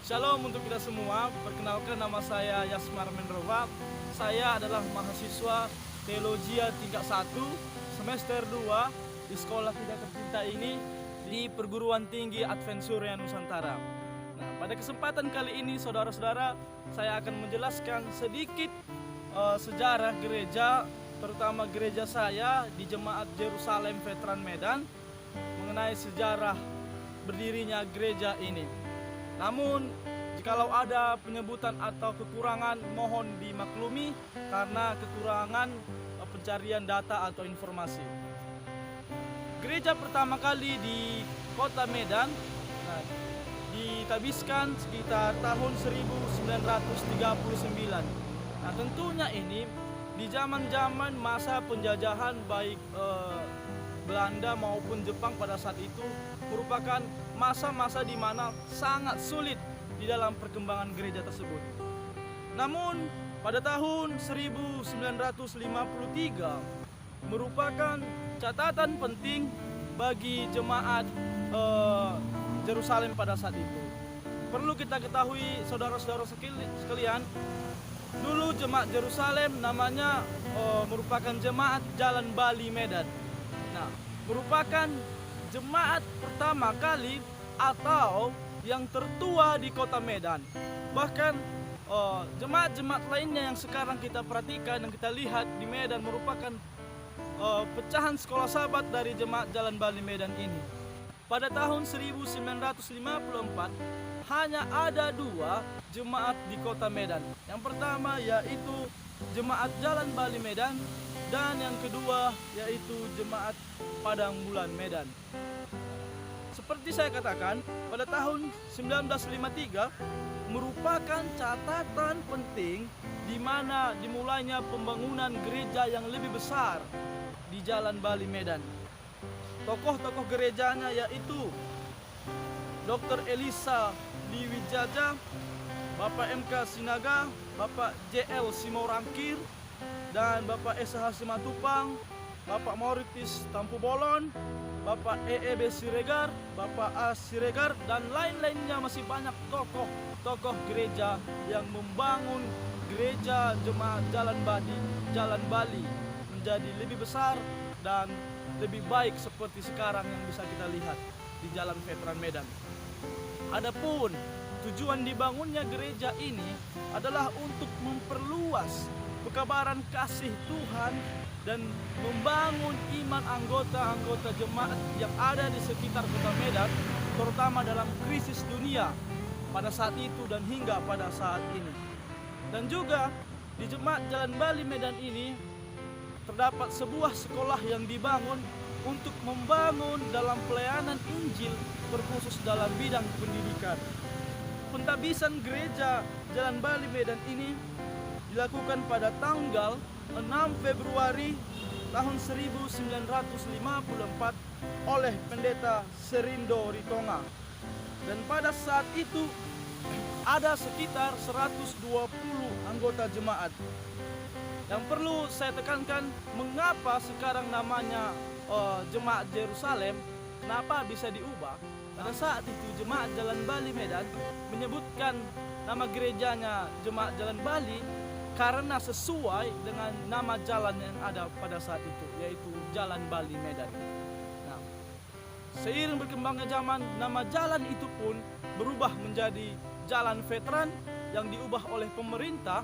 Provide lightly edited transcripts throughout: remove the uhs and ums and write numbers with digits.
Shalom untuk kita semua. Perkenalkan, nama saya Yasmar Menrova. Saya adalah mahasiswa Teologia tingkat 1 semester 2 di sekolah kita tercinta ini di Perguruan Tinggi Advent Suria Nusantara. Nah, pada kesempatan kali ini saudara-saudara, saya akan menjelaskan sedikit sejarah gereja, terutama gereja saya di Jemaat Jerusalem Veteran Medan, mengenai sejarah berdirinya gereja ini. Namun, jikalau ada penyebutan atau kekurangan, mohon dimaklumi karena kekurangan pencarian data atau informasi. Gereja pertama kali di kota Medan ditabiskan sekitar tahun 1939. Nah, tentunya ini di zaman-zaman masa penjajahan baik Belanda maupun Jepang pada saat itu merupakan masa-masa di mana sangat sulit di dalam perkembangan gereja tersebut. Namun pada tahun 1953 merupakan catatan penting bagi jemaat Jerusalem pada saat itu. Perlu kita ketahui saudara-saudara sekalian, dulu jemaat Jerusalem namanya merupakan jemaat Jalan Bali Medan. Nah, merupakan jemaat pertama kali atau yang tertua di kota Medan. Bahkan jemaat-jemaat lainnya yang sekarang kita perhatikan, yang kita lihat di Medan merupakan pecahan sekolah sahabat dari jemaat Jalan Bali Medan ini. Pada tahun 1954 hanya ada 2 jemaat di kota Medan. Yang pertama yaitu jemaat Jalan Bali Medan, dan yang kedua yaitu jemaat Padang Bulan Medan. Seperti saya katakan, pada tahun 1953 merupakan catatan penting di mana dimulainya pembangunan gereja yang lebih besar di Jalan Bali Medan. Tokoh-tokoh gerejanya yaitu Dr. Elisa Liwijaja, Bapak MK Sinaga, Bapak JL Simorangkir, dan Bapak SH Simatupang, Bapak Mauritis Tampubolon, Bapak EEB Siregar, Bapak A Siregar, dan lain-lainnya. Masih banyak tokoh gereja yang membangun gereja jemaat Jalan Bali menjadi lebih besar dan lebih baik seperti sekarang yang bisa kita lihat di Jalan Veteran Medan. Adapun tujuan dibangunnya gereja ini adalah untuk memperluas pekabaran kasih Tuhan dan membangun iman anggota-anggota jemaat yang ada di sekitar kota Medan, terutama dalam krisis dunia pada saat itu dan hingga pada saat ini. Dan juga di jemaat Jalan Bali Medan ini terdapat sebuah sekolah yang dibangun untuk membangun dalam pelayanan Injil, terkhusus dalam bidang pendidikan. Pentabisan gereja Jalan Bali Medan ini dilakukan pada tanggal 6 Februari tahun 1954 oleh Pendeta Serindo Ritonga. Dan pada saat itu ada sekitar 120 anggota jemaat. Yang perlu saya tekankan, mengapa sekarang namanya Jemaat Jerusalem, kenapa bisa diubah? Pada saat itu Jemaat Jalan Bali Medan menyebutkan nama gerejanya Jemaat Jalan Bali karena sesuai dengan nama jalan yang ada pada saat itu, yaitu Jalan Bali Medan. Nah, seiring berkembangnya zaman, nama jalan itu pun berubah menjadi Jalan Veteran yang diubah oleh pemerintah.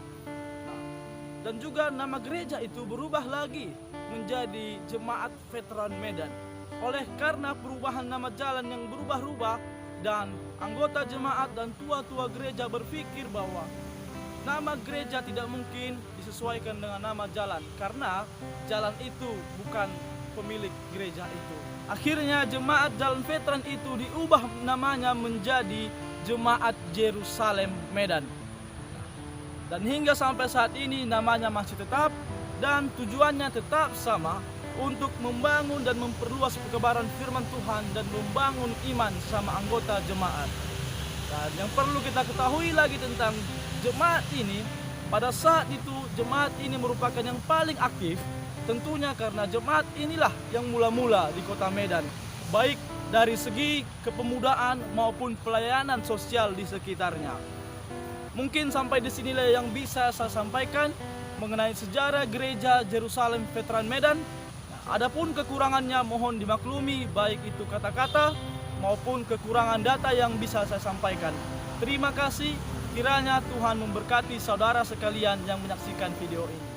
Dan juga nama gereja itu berubah lagi menjadi Jemaat Veteran Medan. Oleh karena perubahan nama jalan yang berubah-ubah, dan anggota jemaat dan tua-tua gereja berpikir bahwa nama gereja tidak mungkin disesuaikan dengan nama jalan, karena jalan itu bukan pemilik gereja itu. Akhirnya Jemaat Jalan Veteran itu diubah namanya menjadi Jemaat Jerusalem Medan. Dan hingga sampai saat ini namanya masih tetap dan tujuannya tetap sama, untuk membangun dan memperluas kebenaran firman Tuhan dan membangun iman sama anggota jemaat. Dan yang perlu kita ketahui lagi tentang jemaat ini, pada saat itu jemaat ini merupakan yang paling aktif, tentunya karena jemaat inilah yang mula-mula di kota Medan, baik dari segi kepemudaan maupun pelayanan sosial di sekitarnya. Mungkin sampai di sinilah yang bisa saya sampaikan mengenai sejarah gereja Jerusalem Veteran Medan. Adapun kekurangannya mohon dimaklumi, baik itu kata-kata maupun kekurangan data yang bisa saya sampaikan. Terima kasih, kiranya Tuhan memberkati saudara sekalian yang menyaksikan video ini.